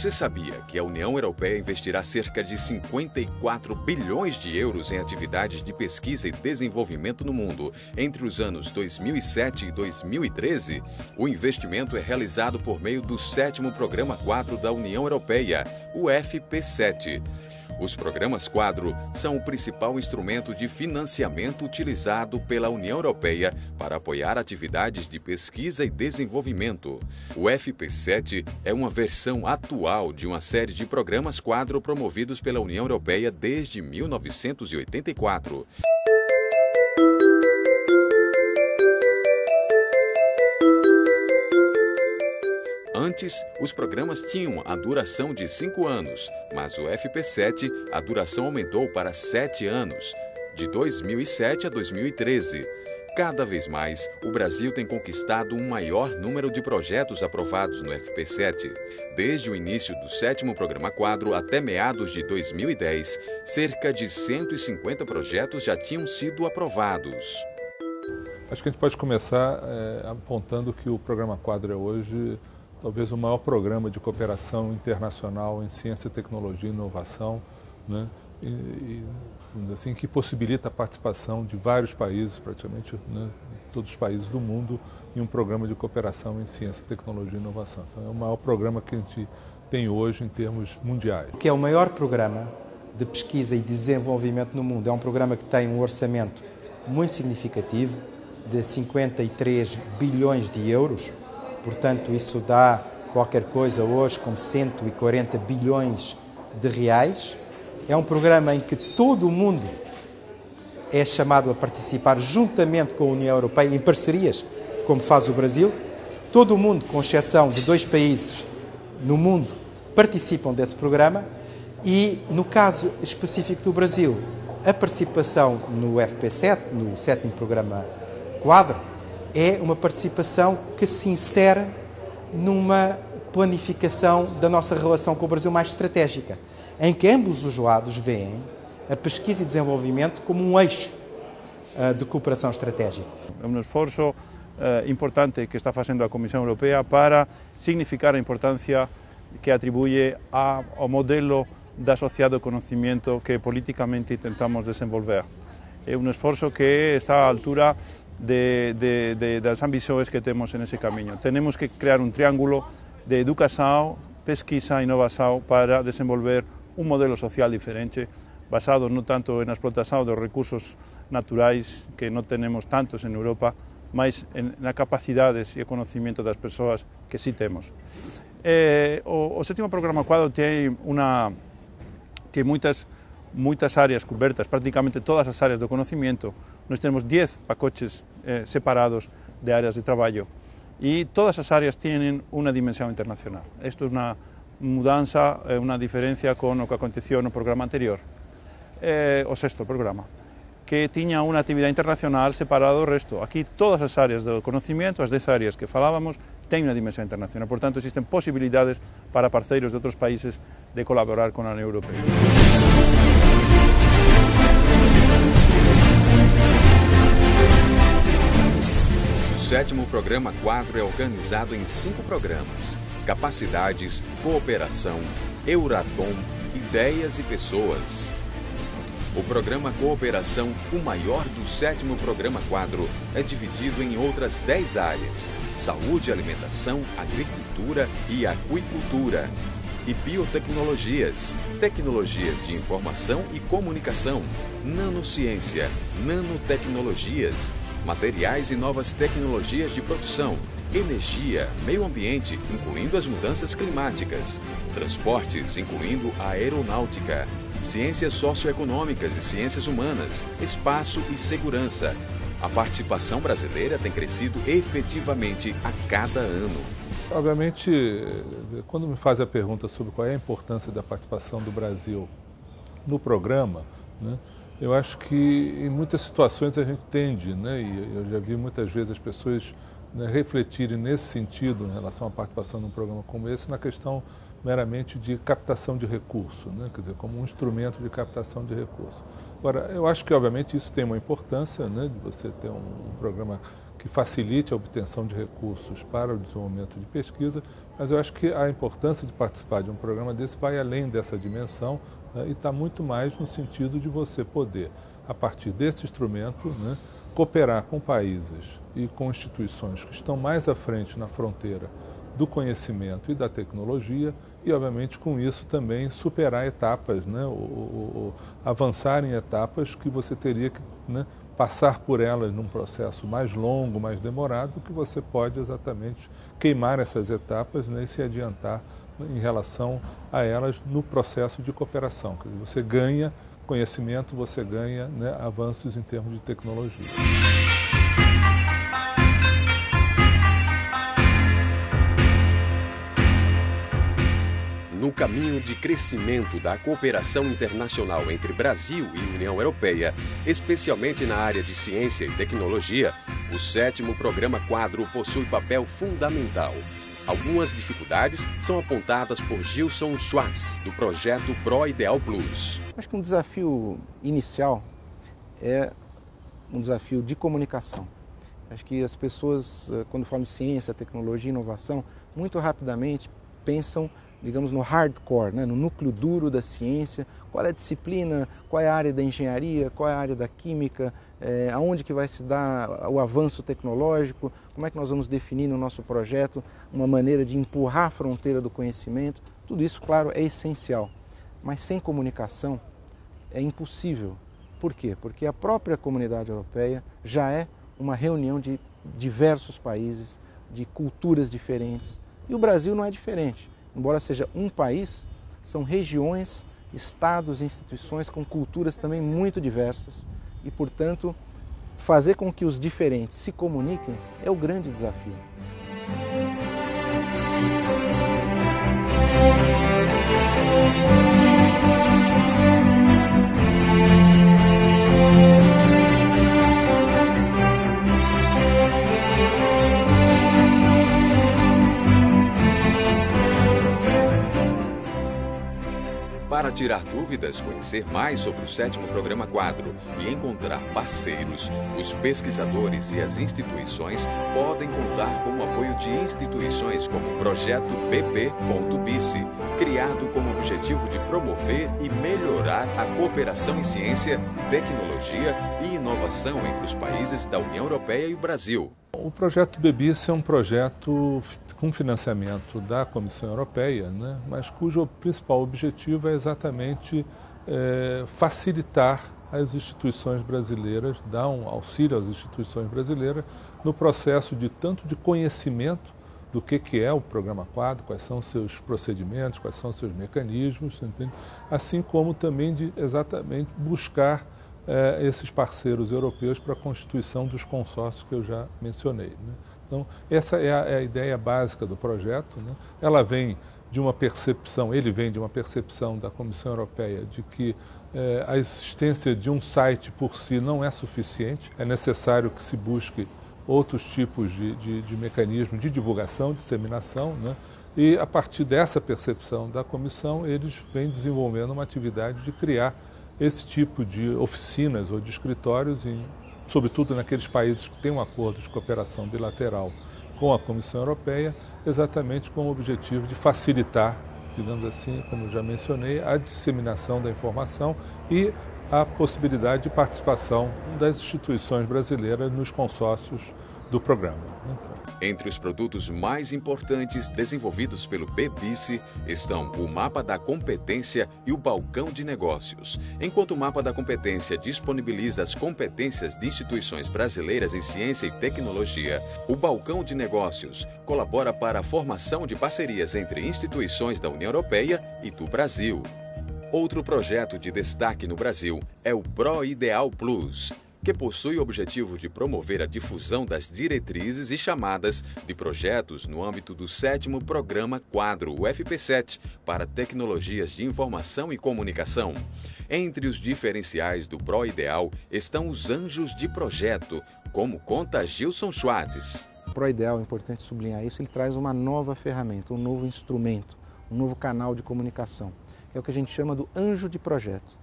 Você sabia que a União Europeia investirá cerca de 54 bilhões de euros em atividades de pesquisa e desenvolvimento no mundo entre os anos 2007 e 2013? O investimento é realizado por meio do 7º Programa Quadro da União Europeia, o FP7. Os programas quadro são o principal instrumento de financiamento utilizado pela União Europeia para apoiar atividades de pesquisa e desenvolvimento. O FP7 é uma versão atual de uma série de programas quadro promovidos pela União Europeia desde 1984. Antes, os programas tinham a duração de 5 anos, mas o FP7, a duração aumentou para 7 anos, de 2007 a 2013. Cada vez mais, o Brasil tem conquistado um maior número de projetos aprovados no FP7. Desde o início do 7º Programa Quadro até meados de 2010, cerca de 150 projetos já tinham sido aprovados. Acho que a gente pode começar apontando que o Programa Quadro é hoje talvez o maior programa de cooperação internacional em ciência, tecnologia e inovação, né? Assim, que possibilita a participação de vários países, praticamente, né, todos os países do mundo, em um programa de cooperação em ciência, tecnologia e inovação. Então, é o maior programa que a gente tem hoje em termos mundiais. Que é o maior programa de pesquisa e desenvolvimento no mundo. É um programa que tem um orçamento muito significativo, de 53 bilhões de euros. Portanto, isso dá qualquer coisa hoje como 140 bilhões de reais. É um programa em que todo o mundo é chamado a participar juntamente com a União Europeia, em parcerias, como faz o Brasil. Todo o mundo, com exceção de 2 países no mundo, participam desse programa e, no caso específico do Brasil, a participação no FP7, no 7º Programa Quadro, é uma participação que se insere numa planificação da nossa relação com o Brasil mais estratégica, em que ambos os lados veem a pesquisa e desenvolvimento como um eixo de cooperação estratégica. É um esforço importante que está fazendo a Comissão Europeia para significar a importância que atribui ao modelo de associado ao conhecimento que politicamente tentamos desenvolver. É um esforço que está à altura das ambições que temos nesse caminho. Temos que criar um triângulo de educação, pesquisa e inovação para desenvolver um modelo social diferente, basado não tanto na explotação dos recursos naturais, que não temos tantos em Europa, mas na capacidades e conhecimento das pessoas que sim temos. O 7º Programa Quadro tem muitas áreas cobertas, praticamente todas as áreas do conhecimento. Nós temos 10 pacotes separados de áreas de trabalho e todas as áreas têm uma dimensão internacional. Isto é uma mudança, uma diferença com o que aconteceu no programa anterior, o 6º programa, que tinha uma atividade internacional separada do resto. Aqui todas as áreas do conhecimento, as 10 áreas que falávamos, têm uma dimensão internacional. Portanto, existem possibilidades para parceiros de outros países de colaborar com a União Europeia. O 7º Programa Quadro é organizado em 5 programas: Capacidades, Cooperação, Euratom, Ideias e Pessoas. O programa Cooperação, o maior do 7º Programa Quadro, é dividido em outras 10 áreas: saúde, alimentação, agricultura e aquicultura. E biotecnologias, tecnologias de informação e comunicação, nanociência, nanotecnologias, materiais e novas tecnologias de produção, energia, meio ambiente, incluindo as mudanças climáticas, transportes, incluindo a aeronáutica, ciências socioeconômicas e ciências humanas, espaço e segurança. A participação brasileira tem crescido efetivamente a cada ano. Obviamente, quando me faz a pergunta sobre qual é a importância da participação do Brasil no programa, né, eu acho que em muitas situações a gente tende, né, e eu já vi muitas vezes as pessoas, né, refletirem nesse sentido em relação à participação num programa como esse, na questão meramente de captação de recurso, né, quer dizer, como um instrumento de captação de recurso. Agora, eu acho que obviamente isso tem uma importância, né, de você ter um programa que facilite a obtenção de recursos para o desenvolvimento de pesquisa, mas eu acho que a importância de participar de um programa desse vai além dessa dimensão, né, e está muito mais no sentido de você poder, a partir desse instrumento, né, cooperar com países e com instituições que estão mais à frente na fronteira do conhecimento e da tecnologia e, obviamente, com isso também superar etapas, né, avançar em etapas que você teria que, né, passar por elas num processo mais longo, mais demorado, que você pode exatamente queimar essas etapas, né, e se adiantar em relação a elas no processo de cooperação. Quer dizer, você ganha conhecimento, você ganha, né, avanços em termos de tecnologia. No caminho de crescimento da cooperação internacional entre Brasil e União Europeia, especialmente na área de ciência e tecnologia, o 7º Programa Quadro possui papel fundamental. Algumas dificuldades são apontadas por Gilson Schwartz, do projeto ProIdeal Plus. Acho que um desafio inicial é um desafio de comunicação. Acho que as pessoas, quando falam de ciência, tecnologia e inovação, muito rapidamente pensam, digamos, no hardcore, né? No núcleo duro da ciência, qual é a disciplina, qual é a área da engenharia, qual é a área da química, aonde que vai se dar o avanço tecnológico, como é que nós vamos definir no nosso projeto uma maneira de empurrar a fronteira do conhecimento. Tudo isso, claro, é essencial, mas sem comunicação é impossível. Por quê? Porque a própria comunidade europeia já é uma reunião de diversos países, de culturas diferentes, e o Brasil não é diferente. Embora seja um país, são regiões, estados, instituições com culturas também muito diversas e, portanto, fazer com que os diferentes se comuniquem é o grande desafio. Para tirar dúvidas, conhecer mais sobre o 7º Programa Quadro e encontrar parceiros, os pesquisadores e as instituições podem contar com o apoio de instituições como o Projeto PP.BICE, criado com o objetivo de promover e melhorar a cooperação em ciência, tecnologia e inovação entre os países da União Europeia e o Brasil. O projeto BBICE é um projeto com financiamento da Comissão Europeia, né, mas cujo principal objetivo é exatamente facilitar as instituições brasileiras, dar um auxílio às instituições brasileiras no processo de tanto de conhecimento do que é o Programa Quadro, quais são os seus procedimentos, quais são os seus mecanismos, entende? Assim como também de exatamente buscar esses parceiros europeus para a constituição dos consórcios que eu já mencionei, né? Então, essa é a ideia básica do projeto, né? Ela vem de uma percepção, ele vem de uma percepção da Comissão Europeia de que a existência de um site por si não é suficiente, é necessário que se busque outros tipos de mecanismo de divulgação, disseminação, né? E a partir dessa percepção da Comissão, eles vêm desenvolvendo uma atividade de criar esse tipo de oficinas ou de escritórios, sobretudo naqueles países que têm um acordo de cooperação bilateral com a Comissão Europeia, exatamente com o objetivo de facilitar, digamos assim, como já mencionei, a disseminação da informação e a possibilidade de participação das instituições brasileiras nos consórcios do programa. Entre os produtos mais importantes desenvolvidos pelo BBICE estão o Mapa da Competência e o Balcão de Negócios. Enquanto o Mapa da Competência disponibiliza as competências de instituições brasileiras em ciência e tecnologia, o Balcão de Negócios colabora para a formação de parcerias entre instituições da União Europeia e do Brasil. Outro projeto de destaque no Brasil é o ProIdeal Plus, que possui o objetivo de promover a difusão das diretrizes e chamadas de projetos no âmbito do 7º Programa Quadro, o FP7, para tecnologias de informação e comunicação. Entre os diferenciais do ProIdeal estão os anjos de projeto, como conta Gilson Schwartz. O ProIdeal, é importante sublinhar isso, ele traz uma nova ferramenta, um novo instrumento, um novo canal de comunicação, que é o que a gente chama do anjo de projeto,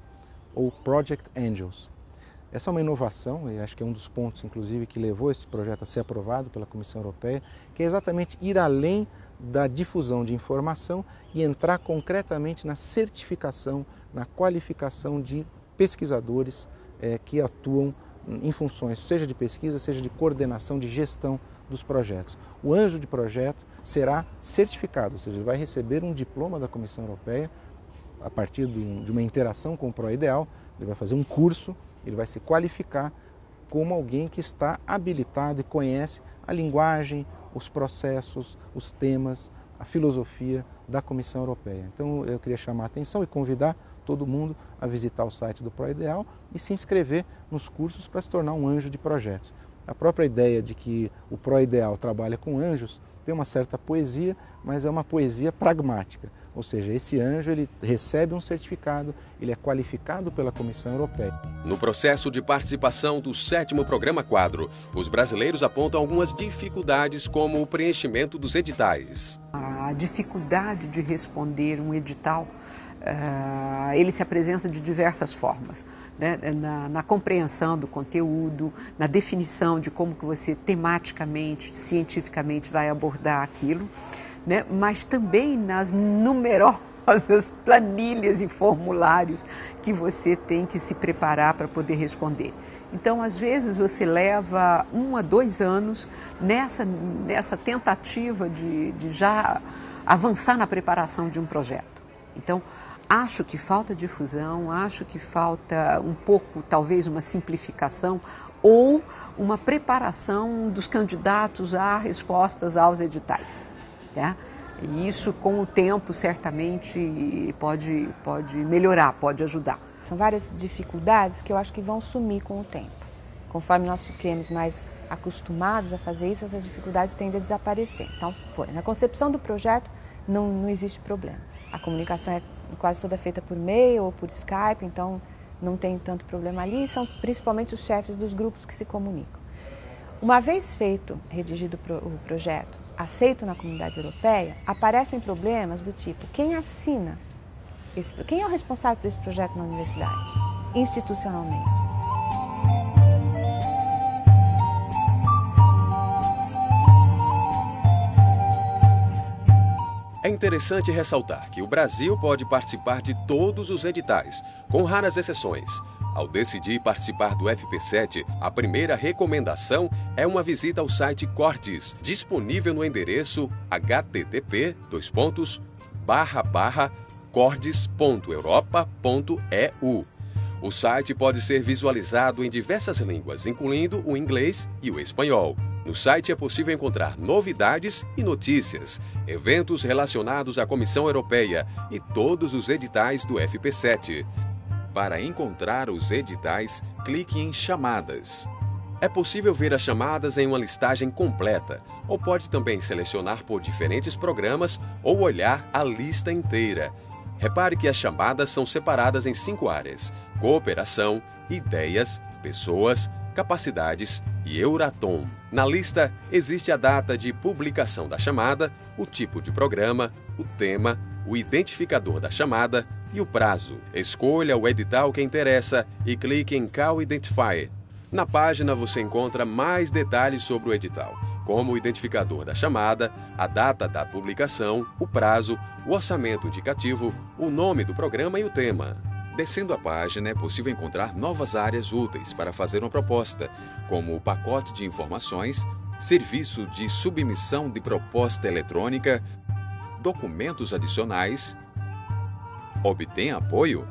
ou Project Angels. Essa é uma inovação, e acho que é um dos pontos, inclusive, que levou esse projeto a ser aprovado pela Comissão Europeia, que é exatamente ir além da difusão de informação e entrar concretamente na certificação, na qualificação de pesquisadores que atuam em funções, seja de pesquisa, seja de coordenação, de gestão dos projetos. O anjo de projeto será certificado, ou seja, ele vai receber um diploma da Comissão Europeia a partir de uma interação com o ProIdeal, ele vai fazer um curso, ele vai se qualificar como alguém que está habilitado e conhece a linguagem, os processos, os temas, a filosofia da Comissão Europeia. Então eu queria chamar a atenção e convidar todo mundo a visitar o site do ProIdeal e se inscrever nos cursos para se tornar um anjo de projetos. A própria ideia de que o ProIdeal trabalha com anjos tem uma certa poesia, mas é uma poesia pragmática. Ou seja, esse anjo ele recebe um certificado, ele é qualificado pela Comissão Europeia. No processo de participação do 7º Programa Quadro, os brasileiros apontam algumas dificuldades como o preenchimento dos editais. A dificuldade de responder um edital, ele se apresenta de diversas formas, né? Na compreensão do conteúdo, na definição de como que você tematicamente, cientificamente vai abordar aquilo, né? Mas também nas numerosas planilhas e formulários que você tem que se preparar para poder responder. Então, às vezes, você leva 1 a 2 anos nessa tentativa de já avançar na preparação de um projeto. Então, acho que falta difusão, acho que falta um pouco, talvez, uma simplificação ou uma preparação dos candidatos a respostas aos editais. Tá? E isso, com o tempo, certamente pode melhorar, pode ajudar. São várias dificuldades que eu acho que vão sumir com o tempo. Conforme nós fiquemos mais acostumados a fazer isso, essas dificuldades tendem a desaparecer. Então, na concepção do projeto não existe problema. A comunicação é quase toda feita por e-mail ou por Skype, então não tem tanto problema ali, são principalmente os chefes dos grupos que se comunicam. Uma vez feito, redigido o projeto, aceito na comunidade europeia, aparecem problemas do tipo, quem assina? Quem é o responsável por esse projeto na universidade, institucionalmente? É interessante ressaltar que o Brasil pode participar de todos os editais, com raras exceções. Ao decidir participar do FP7, a primeira recomendação é uma visita ao site Cortes, disponível no endereço http://cordes.europa.eu. O site pode ser visualizado em diversas línguas, incluindo o inglês e o espanhol. No site é possível encontrar novidades e notícias, eventos relacionados à Comissão Europeia e todos os editais do FP7. Para encontrar os editais, clique em Chamadas. É possível ver as chamadas em uma listagem completa, ou pode também selecionar por diferentes programas ou olhar a lista inteira. Repare que as chamadas são separadas em 5 áreas: cooperação, ideias, pessoas, capacidades e Euratom. Na lista existe a data de publicação da chamada, o tipo de programa, o tema, o identificador da chamada e o prazo. Escolha o edital que interessa e clique em Call Identifier. Na página você encontra mais detalhes sobre o edital, como o identificador da chamada, a data da publicação, o prazo, o orçamento indicativo, o nome do programa e o tema. Descendo a página, é possível encontrar novas áreas úteis para fazer uma proposta, como o pacote de informações, serviço de submissão de proposta eletrônica, documentos adicionais, obtém apoio,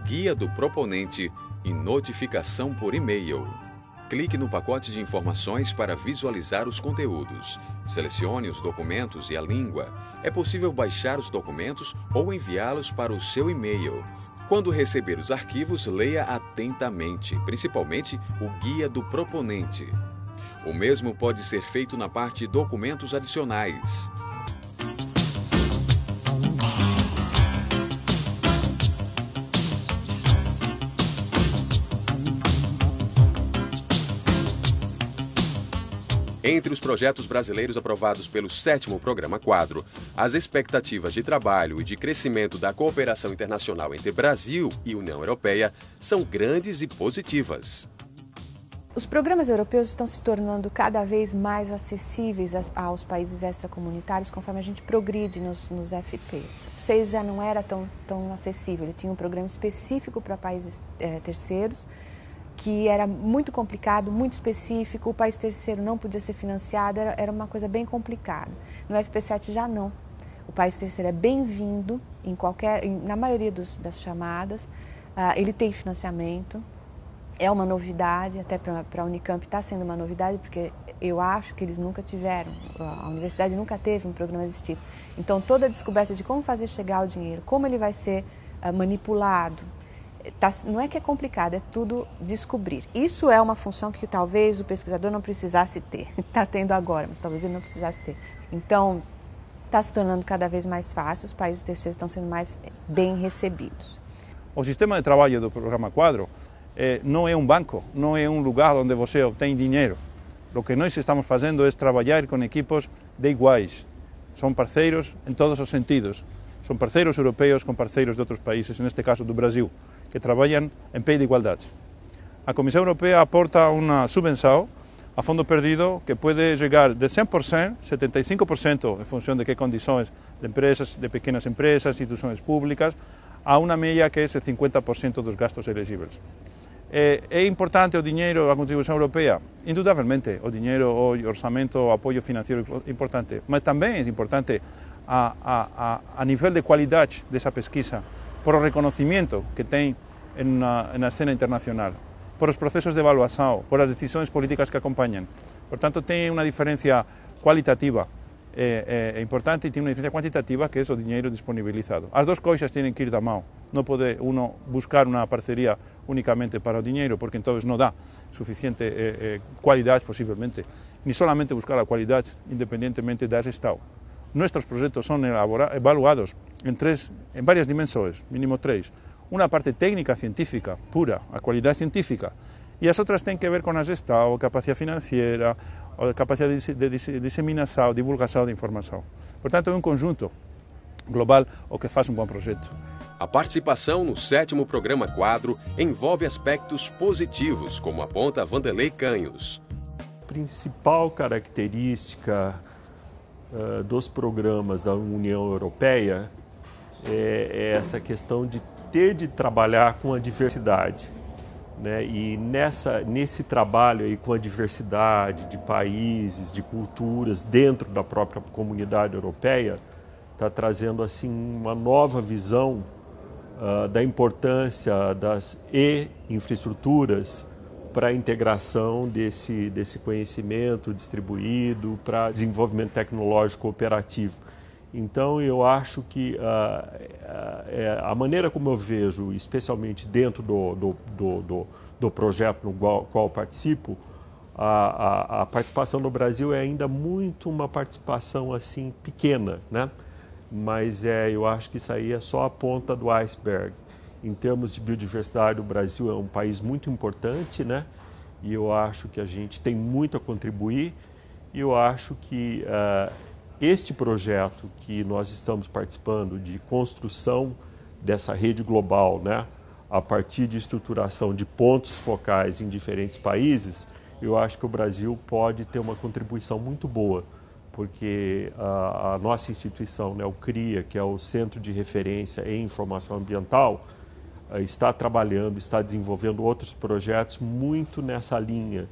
guia do proponente e notificação por e-mail. Clique no pacote de informações para visualizar os conteúdos. Selecione os documentos e a língua. É possível baixar os documentos ou enviá-los para o seu e-mail. Quando receber os arquivos, leia atentamente, principalmente o guia do proponente. O mesmo pode ser feito na parte Documentos Adicionais. Entre os projetos brasileiros aprovados pelo 7º Programa Quadro, as expectativas de trabalho e de crescimento da cooperação internacional entre Brasil e União Europeia são grandes e positivas. Os programas europeus estão se tornando cada vez mais acessíveis aos países extracomunitários conforme a gente progride nos FPs. O 6 já não era tão acessível, ele tinha um programa específico para países terceiros, que era muito complicado, muito específico, o país terceiro não podia ser financiado, era uma coisa bem complicada. No FP7 já não. O país terceiro é bem-vindo na maioria das chamadas, ele tem financiamento. É uma novidade, até para a Unicamp está sendo uma novidade, porque eu acho que eles nunca tiveram, a universidade nunca teve um programa desse tipo. Então, toda a descoberta de como fazer chegar o dinheiro, como ele vai ser manipulado, não é que é complicado, é tudo descobrir. Isso é uma função que talvez o pesquisador não precisasse ter, está tendo agora, mas talvez ele não precisasse ter. Então, está se tornando cada vez mais fácil, os países terceiros estão sendo mais bem recebidos. O sistema de trabalho do Programa Quadro não é um banco, não é um lugar onde você obtém dinheiro. O que nós estamos fazendo é trabalhar com equipos de iguais. São parceiros em todos os sentidos. São parceiros europeus com parceiros de outros países, neste caso do Brasil, que trabalham em pé de igualdade. A Comissão Europeia aporta uma subvenção a fundo perdido que pode chegar de 100%, 75% em função de que condições de empresas, de pequenas empresas, instituições públicas, a uma média que é 50% dos gastos elegíveis. É importante o dinheiro, a contribuição europeia? Indudablemente, o dinheiro, o orçamento, o apoio financeiro é importante, mas também é importante a nível de qualidade dessa pesquisa, por o reconhecimento que tem na cena internacional, por os processos de avaliação, por as decisões políticas que acompanham. Portanto, tem uma diferença qualitativa importante e tem uma diferença quantitativa, que é o dinheiro disponibilizado. As duas coisas têm que ir da mão. Não pode uno buscar uma parceria unicamente para o dinheiro, porque então não dá suficiente qualidade, possivelmente, nem solamente buscar a qualidade, independentemente da gestão. Nossos projetos são evaluados em várias dimensões, mínimo 3. Uma parte técnica científica, pura, a qualidade científica, e as outras têm que ver com a gestão, a capacidade financeira, a capacidade de disseminação, divulgação de informação. Portanto, é um conjunto global o que faz um bom projeto. A participação no 7º Programa Quadro envolve aspectos positivos, como aponta Vanderlei Canhos. A principal característica dos programas da União Europeia é essa questão de ter de trabalhar com a diversidade, né? E nesse trabalho aí com a diversidade de países, de culturas dentro da própria comunidade europeia, está trazendo assim uma nova visão da importância das infraestruturas para a integração desse conhecimento distribuído, para desenvolvimento tecnológico cooperativo. Então, eu acho que a maneira como eu vejo, especialmente dentro do projeto no qual participo, a participação no Brasil é ainda muito uma participação assim pequena, né? Mas eu acho que isso aí é só a ponta do iceberg. Em termos de biodiversidade, o Brasil é um país muito importante, né? E eu acho que a gente tem muito a contribuir. E eu acho que este projeto que nós estamos participando de construção dessa rede global, né, a partir de estruturação de pontos focais em diferentes países, eu acho que o Brasil pode ter uma contribuição muito boa, porque a nossa instituição, né, o CRIA, que é o Centro de Referência em Informação Ambiental, está trabalhando, está desenvolvendo outros projetos muito nessa linha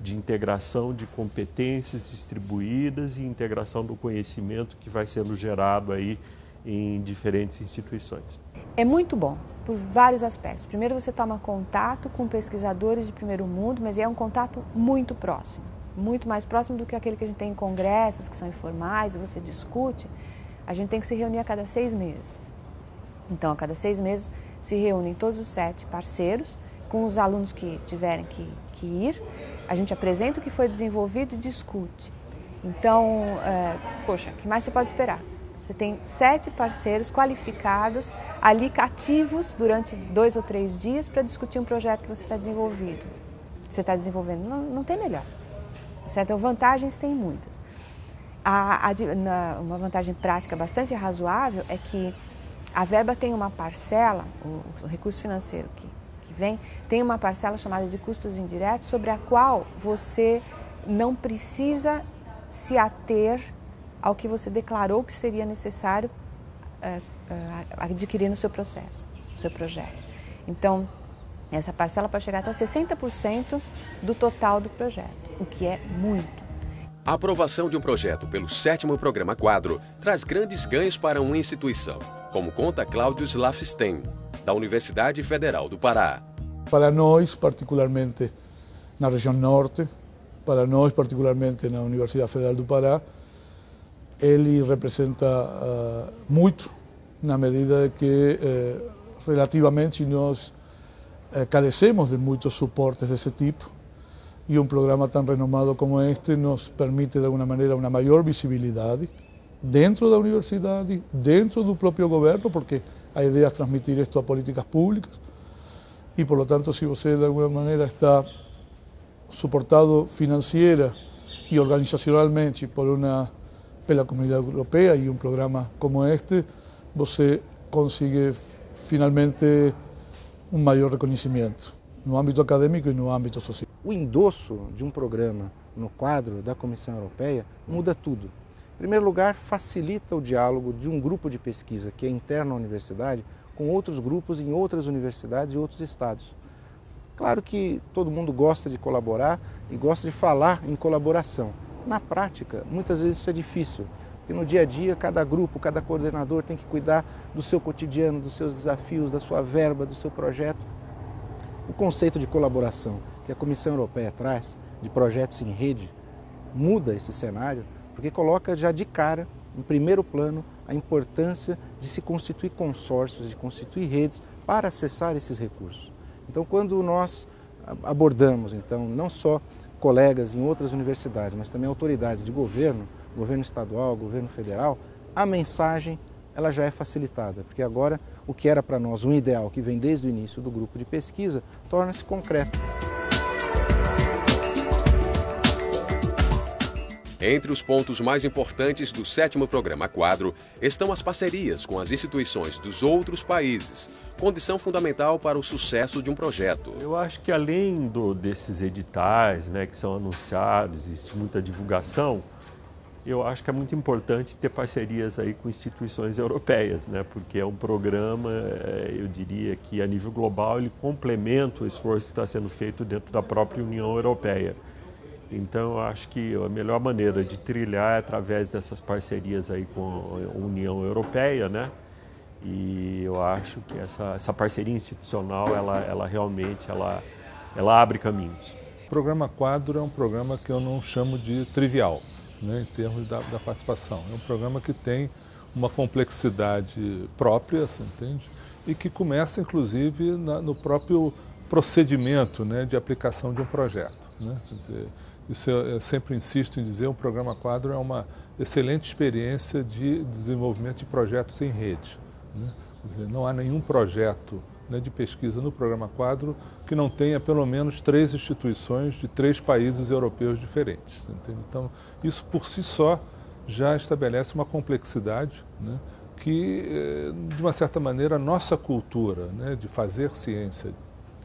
de integração de competências distribuídas e integração do conhecimento que vai sendo gerado aí em diferentes instituições. É muito bom, por vários aspectos. Primeiro, você toma contato com pesquisadores de primeiro mundo, mas é um contato muito próximo, muito mais próximo do que aquele que a gente tem em congressos, que são informais, e você discute. A gente tem que se reunir a cada 6 meses. Então, a cada 6 meses se reúnem todos os 7 parceiros, com os alunos que tiverem que ir, a gente apresenta o que foi desenvolvido e discute. Então, poxa, o que mais você pode esperar? Você tem 7 parceiros qualificados, ali cativos durante 2 ou 3 dias para discutir um projeto que você está desenvolvendo. Não tem melhor. Certo? Então, vantagens tem muitas. Uma vantagem prática bastante razoável é que a verba tem uma parcela, o recurso financeiro que que vem, tem uma parcela chamada de custos indiretos, sobre a qual você não precisa se ater ao que você declarou que seria necessário adquirir no seu processo, no seu projeto. Então, essa parcela pode chegar até 60% do total do projeto, o que é muito. A aprovação de um projeto pelo 7º Programa Quadro traz grandes ganhos para uma instituição, como conta Cláudio Slafstein, da Universidade Federal do Pará. Para nós, particularmente na região norte, para nós, particularmente na Universidade Federal do Pará, ele representa muito, na medida que relativamente nós carecemos de muitos suportes desse tipo, e um programa tão renomado como este nos permite, de alguma maneira, uma maior visibilidade dentro da universidade, dentro do próprio governo, porque a ideia é transmitir isto a políticas públicas, e, por lo tanto, se você, de alguma maneira, está suportado financeira e organizacionalmente pela comunidade europeia e um programa como este, você consegue, finalmente, um maior reconhecimento no âmbito acadêmico e no âmbito social. O endosso de um programa no quadro da Comissão Europeia muda tudo. Em primeiro lugar, facilita o diálogo de um grupo de pesquisa que é interno à universidade com outros grupos em outras universidades e outros estados. Claro que todo mundo gosta de colaborar e gosta de falar em colaboração. Na prática, muitas vezes isso é difícil, porque no dia a dia cada grupo, cada coordenador tem que cuidar do seu cotidiano, dos seus desafios, da sua verba, do seu projeto. O conceito de colaboração que a Comissão Europeia traz, de projetos em rede, muda esse cenário, porque coloca já de cara, em primeiro plano, a importância de se constituir consórcios, de constituir redes para acessar esses recursos. Então, quando nós abordamos, então, não só colegas em outras universidades, mas também autoridades de governo, governo estadual, governo federal, a mensagem ela já é facilitada, porque agora o que era para nós um ideal que vem desde o início do grupo de pesquisa torna-se concreto. Entre os pontos mais importantes do 7º Programa Quadro estão as parcerias com as instituições dos outros países, condição fundamental para o sucesso de um projeto. Eu acho que além desses editais, né, que são anunciados, existe muita divulgação, eu acho que é muito importante ter parcerias aí com instituições europeias, né, porque é um programa, eu diria que a nível global ele complementa o esforço que está sendo feito dentro da própria União Europeia. Então, eu acho que a melhor maneira de trilhar é através dessas parcerias aí com a União Europeia, né? E eu acho que essa parceria institucional, ela realmente abre caminhos. O Programa Quadro é um programa que eu não chamo de trivial, né, em termos da participação. É um programa que tem uma complexidade própria, você entende? E que começa, inclusive, no próprio procedimento, né, de aplicação de um projeto, né? Quer dizer, isso eu sempre insisto em dizer, o Programa Quadro é uma excelente experiência de desenvolvimento de projetos em rede, né? Quer dizer, não há nenhum projeto, né, de pesquisa no Programa Quadro que não tenha pelo menos 3 instituições de 3 países europeus diferentes. Entende? Então, isso por si só já estabelece uma complexidade, né, que, de uma certa maneira, a nossa cultura, né, de fazer ciência,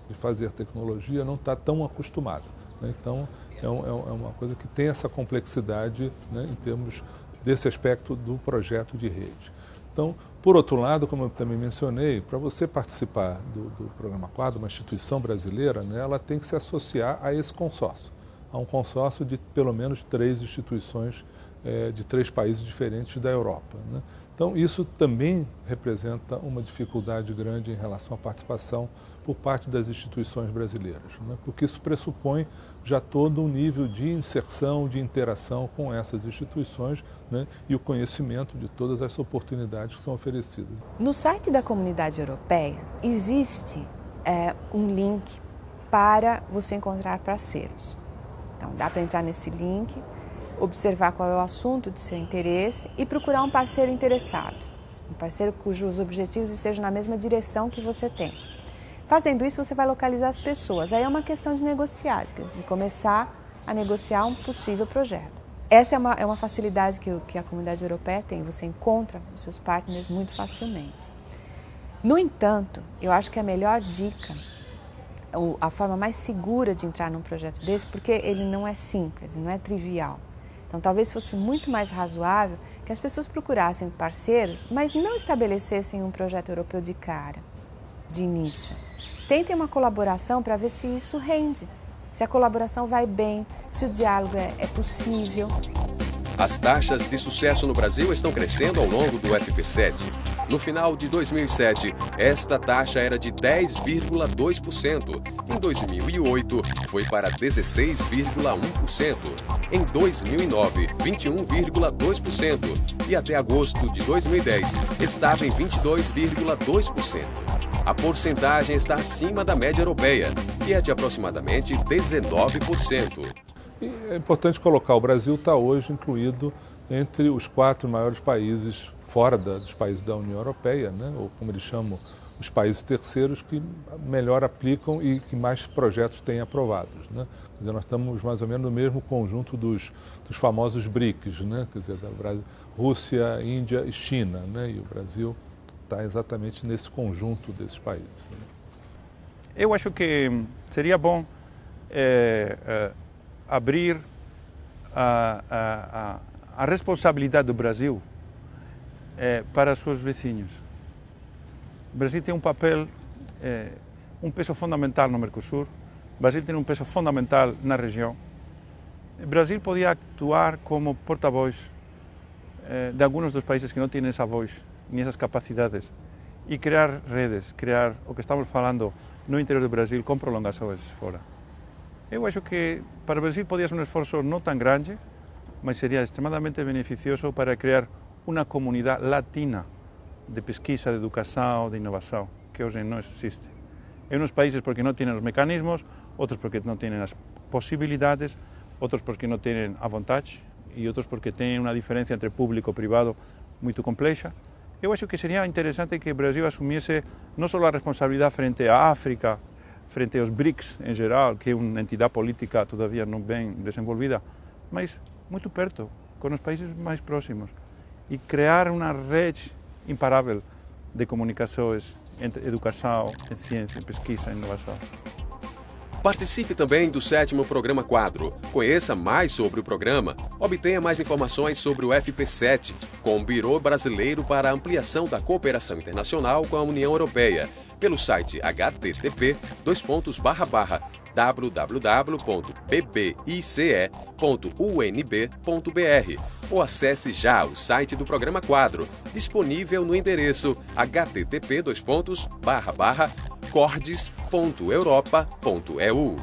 de fazer tecnologia, não está tão acostumada, né? Então, é uma coisa que tem essa complexidade, né, em termos desse aspecto do projeto de rede. Então, por outro lado, como eu também mencionei, para você participar do Programa Quadro, uma instituição brasileira, né, ela tem que se associar a esse consórcio, a um consórcio de pelo menos 3 instituições de 3 países diferentes da Europa, né? Então, isso também representa uma dificuldade grande em relação à participação por parte das instituições brasileiras, né? Porque isso pressupõe já todo um nível de inserção, de interação com essas instituições, né, e o conhecimento de todas as oportunidades que são oferecidas. No site da Comunidade Europeia existe um link para você encontrar parceiros. Então dá para entrar nesse link, observar qual é o assunto de seu interesse e procurar um parceiro interessado, um parceiro cujos objetivos estejam na mesma direção que você tem. Fazendo isso, você vai localizar as pessoas. Aí é uma questão de negociar, de começar a negociar um possível projeto. Essa é uma facilidade que a Comunidade Europeia tem. Você encontra os seus partners muito facilmente. No entanto, eu acho que a melhor dica a forma mais segura de entrar num projeto desse, porque ele não é simples, não é trivial. Então, talvez fosse muito mais razoável que as pessoas procurassem parceiros, mas não estabelecessem um projeto europeu de cara, de início. Tentem uma colaboração para ver se isso rende, se a colaboração vai bem, se o diálogo é possível. As taxas de sucesso no Brasil estão crescendo ao longo do FP7. No final de 2007, esta taxa era de 10,2%. Em 2008, foi para 16,1%. Em 2009, 21,2%. E até agosto de 2010, estava em 22,2%. A porcentagem está acima da média europeia, que é de aproximadamente 19%. E é importante colocar, o Brasil está hoje incluído entre os 4 maiores países fora dos países da União Europeia, né? Ou como eles chamam, os países terceiros que melhor aplicam e que mais projetos têm aprovados, né? Quer dizer, nós estamos mais ou menos no mesmo conjunto dos famosos BRICS, né? Quer dizer, Rússia, Índia e China, né? E o Brasil está exatamente nesse conjunto desses países. Né? Eu acho que seria bom abrir a responsabilidade do Brasil para os seus vizinhos. O Brasil tem um papel, um peso fundamental no Mercosul, o Brasil tem um peso fundamental na região. O Brasil podia actuar como porta-voz de alguns dos países que não têm essa voz, nem essas capacidades, e criar redes, criar o que estamos falando no interior do Brasil com prolongações fora. Eu acho que para o Brasil podia ser um esforço não tão grande, mas seria extremadamente beneficioso para criar uma comunidade latina de pesquisa, de educação, de inovação, que hoje não existe. Em uns países porque não têm os mecanismos, outros porque não têm as possibilidades, outros porque não têm a vontade e outros porque têm uma diferença entre público e privado muito complexa. Eu acho que seria interessante que o Brasil assumisse não só a responsabilidade frente à África, frente aos BRICS em geral, que é uma entidade política todavia não bem desenvolvida, mas muito perto, com os países mais próximos, e criar uma rede imparável de comunicações entre educação, ciência, pesquisa e inovação. Participe também do 7º Programa Quadro. Conheça mais sobre o programa. Obtenha mais informações sobre o FP7, com o Biro Brasileiro para a Ampliação da Cooperação Internacional com a União Europeia, pelo site http://www.bbice.unb.br ou acesse já o site do Programa Quadro, disponível no endereço http://cordes.europa.eu.